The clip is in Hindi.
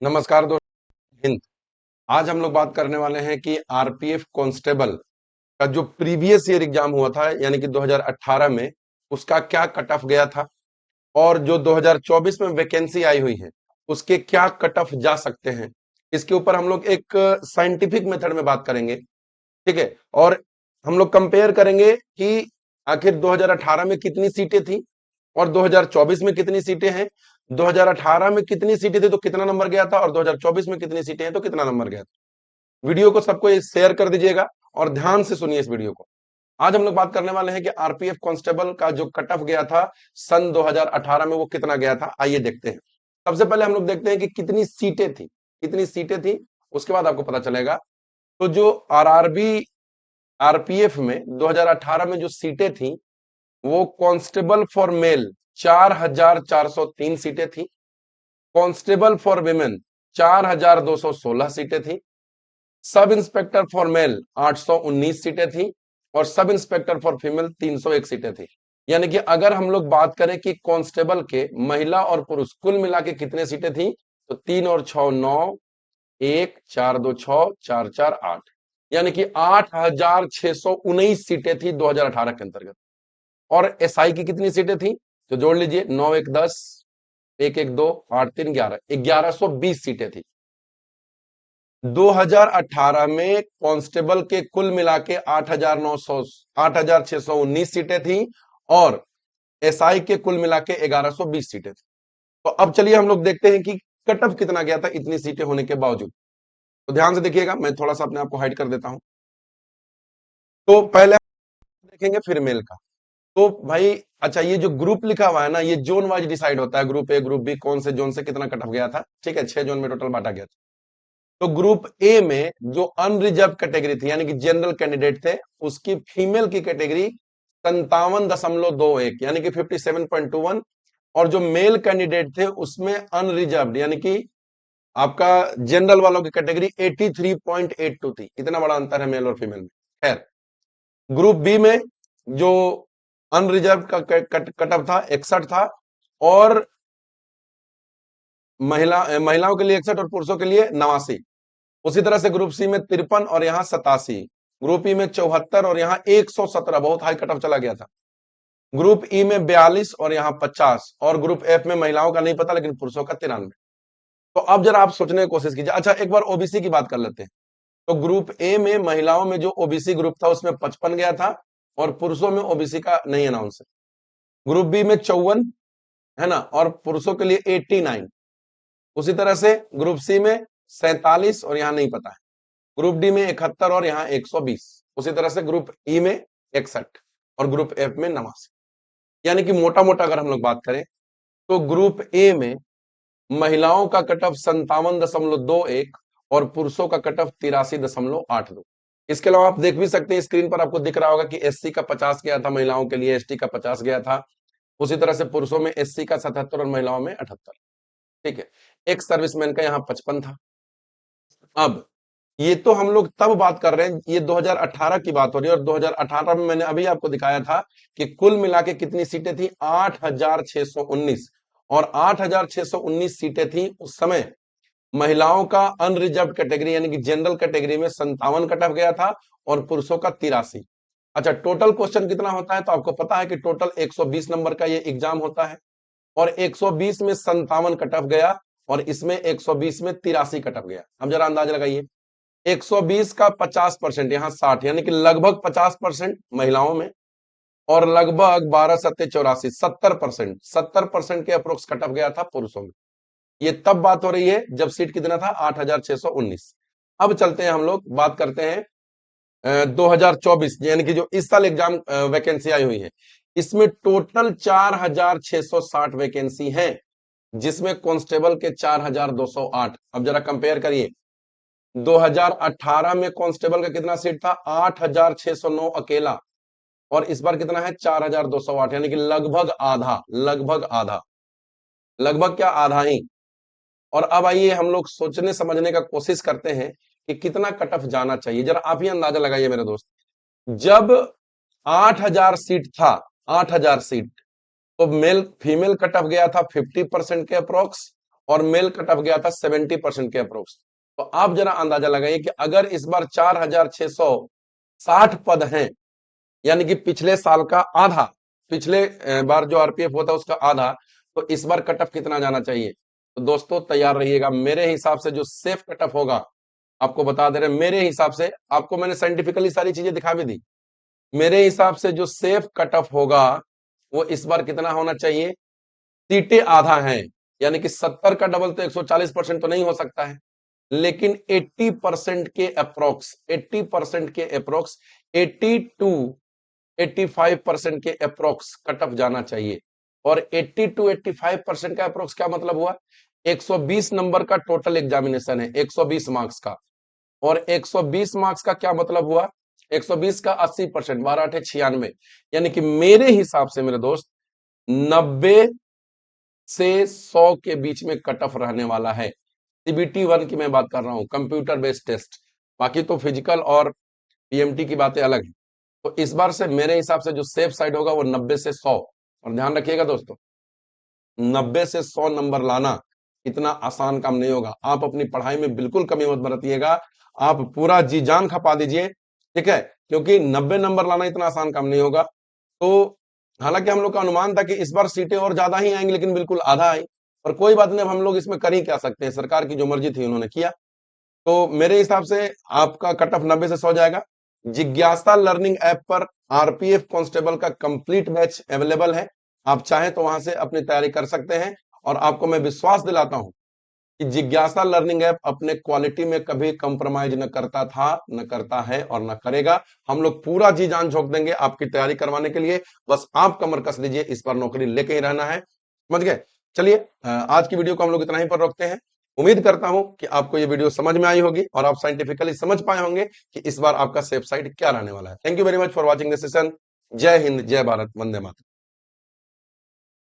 नमस्कार दोस्तों। हिंद। आज हम लोग बात करने वाले हैं कि आरपीएफ कांस्टेबल का जो प्रीवियस ईयर एग्जाम हुआ था यानी कि 2018 में उसका क्या कट ऑफ गया था और जो 2024 में वैकेंसी आई हुई है उसके क्या कट ऑफ जा सकते हैं। इसके ऊपर हम लोग एक साइंटिफिक मेथड में बात करेंगे। ठीक है। और हम लोग कंपेयर करेंगे कि आखिर 2018 में कितनी सीटें थी और 2024 में कितनी सीटें हैं। 2018 में कितनी सीटें थी तो कितना नंबर गया था और 2024 में कितनी सीटें हैं तो कितना नंबर गया था। वीडियो को सबको शेयर कर दीजिएगा और ध्यान से सुनिए इस वीडियो को। आज हम लोग बात करने वाले हैं कि आरपीएफ कांस्टेबल का जो कट ऑफ गया था सन 2018 में वो कितना गया था। आइए देखते हैं। सबसे पहले हम लोग देखते हैं कि कितनी सीटें थी उसके बाद आपको पता चलेगा। तो जो आरआरबी आरपीएफ में 2018 में जो सीटें थी वो कांस्टेबल फॉर मेल 4403 सीटें थी। कांस्टेबल फॉर विमेन 4216 सीटें थी। सब इंस्पेक्टर फॉर मेल 819 सीटें थी और सब इंस्पेक्टर फॉर फीमेल 301 सीटें थी। यानी कि अगर हम लोग बात करें कि कांस्टेबल के महिला और पुरुष कुल मिला के कितने सीटें थी तो 3 और 6 9, 1 4 2 6 4 4 8, यानी कि 8619 सीटें थी 2018 के अंतर्गत। और एसआई की कितनी सीटें थी तो जोड़ लीजिए, 9 1 10, 1 1 2 8 3 11, 1120 सीटें थी 2018 में। कांस्टेबल के कुल मिला के 8619 सीटें थी और एसआई के कुल मिला के 1120 सीटें थी। तो अब चलिए हम लोग देखते हैं कि कट ऑफ कितना गया था इतनी सीटें होने के बावजूद। तो ध्यान से देखिएगा, मैं थोड़ा सा अपने आप को हाइड कर देता हूं। तो पहले देखेंगे फिर मेल का। तो भाई अच्छा, ये जो ग्रुप लिखा हुआ है ना, ये जोन वाइज डिसाइड होता है। ग्रुप ए ग्रुप बी कौन से जोन से कितना कट ऑफ गया था। ठीक है, 6 जोन में टोटल बांटा गया था। तो ग्रुप ए में जो अनरिजर्व कैटेगरी थी यानी कि जनरल कैंडिडेट थे उसकी फीमेल की कैटेगरी 57.21 यानी कि 57.21, और जो मेल कैंडिडेट थे उसमें अनरिजर्व यानी कि आपका जनरल वालों की कैटेगरी 83.82 थी। इतना बड़ा अंतर है मेल और फीमेल में। खैर, ग्रुप बी में जो अनरिजर्व का कट ऑफ था 61 था और महिलाओं के लिए 61 और पुरुषों के लिए 89। उसी तरह से ग्रुप सी में 53 और यहाँ 87। ग्रुप ई में 74 और यहाँ 117, बहुत हाई कट ऑफ चला गया था। ग्रुप ई में 42 और यहाँ 50, और ग्रुप एफ में महिलाओं का नहीं पता लेकिन पुरुषों का 93। तो अब जरा आप सोचने की कोशिश कीजिए। अच्छा, एक बार ओबीसी की बात कर लेते हैं। तो ग्रुप ए में महिलाओं में जो ओबीसी ग्रुप था उसमें 55 गया था और पुरुषों में ओबीसी का नहीं अनाउंस है। ग्रुप बी में 54 है ना, और पुरुषों के लिए 89। उसी तरह से ग्रुप सी में 47 और यहाँ नहीं पता है। ग्रुप डी में 71 और यहाँ 120। उसी तरह से ग्रुप ई में 61 और ग्रुप एफ में 89। यानी कि मोटा मोटा अगर हम लोग बात करें तो ग्रुप ए में महिलाओं का कट ऑफ 57.21 और पुरुषों का कट ऑफ 83.82। इसके अलावा आप देख भी सकते हैं, स्क्रीन पर आपको दिख रहा होगा कि एससी का 50 गया था महिलाओं के लिए, एसटी का 50 गया था। उसी तरह से पुरुषों में एससी का 77 और महिलाओं में 78। ठीक है, एक सर्विसमैन का यहाँ 55 था। अब ये तो हम लोग तब बात कर रहे हैं, ये 2018 की बात हो रही है, और 2018 में मैंने अभी आपको दिखाया था कि कुल मिला के कितनी सीटें थी 8619, और 8619 सीटें थी उस समय। महिलाओं का अनरिजर्व कैटेगरी यानी कि जनरल कैटेगरी में 57 कट ऑफ गया था और पुरुषों का 83। अच्छा, टोटल क्वेश्चन कितना होता है तो आपको पता है कि टोटल 120 नंबर का ये एग्जाम होता है, और 120 में 57 कट ऑफ गया और इसमें 120 में 83 कट ऑफ गया। अब जरा अंदाजा लगाइए, 120 का 50%, यहाँ 60, यानी कि लगभग 50% महिलाओं में, और लगभग 12 सत्ते 84, 70%, 70% के अप्रोक्स कट ऑफ गया था पुरुषों में। ये तब बात हो रही है जब सीट कितना था 8619। अब चलते हैं हम लोग बात करते हैं 2024 यानी कि जो इस साल एग्जाम वैकेंसी आई हुई है, इसमें टोटल 4660 वैकेंसी है जिसमें कांस्टेबल के 4208। अब जरा कंपेयर करिए, 2018 में कांस्टेबल का कितना सीट था 8609 अकेला, और इस बार कितना है 4208, यानी कि लगभग आधा, लगभग आधा, लगभग क्या, आधा ही। और अब आइए हम लोग सोचने समझने का कोशिश करते हैं कि कितना कट ऑफ जाना चाहिए। जरा आप ही अंदाजा लगाइए मेरे दोस्त। जब 8000 सीट था, 8000 सीट, तो मेल फीमेल कट ऑफ गया था 50% के अप्रोक्स, और मेल कट ऑफ गया था 70% के अप्रोक्स। तो आप जरा अंदाजा लगाइए कि अगर इस बार 4660 पद हैं, यानी कि पिछले साल का आधा, पिछले बार जो आरपीएफ होता है उसका आधा, तो इस बार कट ऑफ कितना जाना चाहिए? तो दोस्तों तैयार रहिएगा। मेरे हिसाब से जो सेफ कट ऑफ होगा, आपको बता दे रहे हैं, मेरे हिसाब से, आपको मैंने साइंटिफिकली सारी चीजें दिखा भी दी, मेरे हिसाब से जो सेफ कट ऑफ होगा वो इस बार कितना होना चाहिए? सीटें आधा है, यानी कि 70 का डबल तो 140% तो नहीं हो सकता है, लेकिन 80% के अप्रोक्स, 80% के अप्रोक्स, 80 टू 85% के अप्रोक्स कट ऑफ जाना चाहिए। और 80 टू 85% का अप्रोक्स क्या मतलब हुआ? 120 नंबर का टोटल एग्जामिनेशन है, 120 मार्क्स का, और 120 मार्क्स का क्या मतलब हुआ? 120 का 80%, 12 8 96, यानी कि मेरे हिसाब से मेरे दोस्त 90 से 100 के बीच में कट ऑफ रहने वाला है। सीबीटी 1 की मैं बात कर रहा हूं, कंप्यूटर बेस्ड टेस्ट, बाकी तो फिजिकल और पीएमटी की बातें अलग है। तो इस बार से मेरे हिसाब से जो सेफ साइड होगा वो 90 से 100, और ध्यान रखिएगा दोस्तों, 90 से 100 नंबर लाना इतना आसान काम नहीं होगा। आप अपनी पढ़ाई में बिल्कुल कमी मत बरतिएगा, आप पूरा जी जान खपा दीजिए, ठीक है, क्योंकि 90 नंबर लाना इतना आसान काम नहीं होगा। तो हालांकि हम लोग का अनुमान था कि इस बार सीटें और ज्यादा ही आएंगी, लेकिन बिल्कुल आधा आई, और कोई बात नहीं, अब हम लोग इसमें कर ही क्या सकते हैं, सरकार की जो मर्जी थी उन्होंने किया। तो मेरे हिसाब से आपका कट ऑफ 90 से 100 जाएगा। जिज्ञासा लर्निंग ऐप पर आरपीएफ कांस्टेबल का कंप्लीट बैच अवेलेबल है, आप चाहें तो वहां से अपनी तैयारी कर सकते हैं। और आपको मैं विश्वास दिलाता हूं कि जिज्ञासा लर्निंग ऐप अपने क्वालिटी में कभी कंप्रोमाइज न करता था, न करता है और न करेगा। हम लोग पूरा जी जान झोंक देंगे आपकी तैयारी करवाने के लिए, बस आप कमर कस लीजिए, इस पर नौकरी लेके ही रहना है, समझ गए? चलिए आज की वीडियो को हम लोग इतना ही पर रोकते हैं। उम्मीद करता हूं कि आपको ये वीडियो समझ में आई होगी और आप साइंटिफिकली समझ पाए होंगे कि इस बार आपका सेफ साइड क्या रहने वाला है। Thank you very much for watching this session. जय हिंद, जय भारत, वंदे मातरम।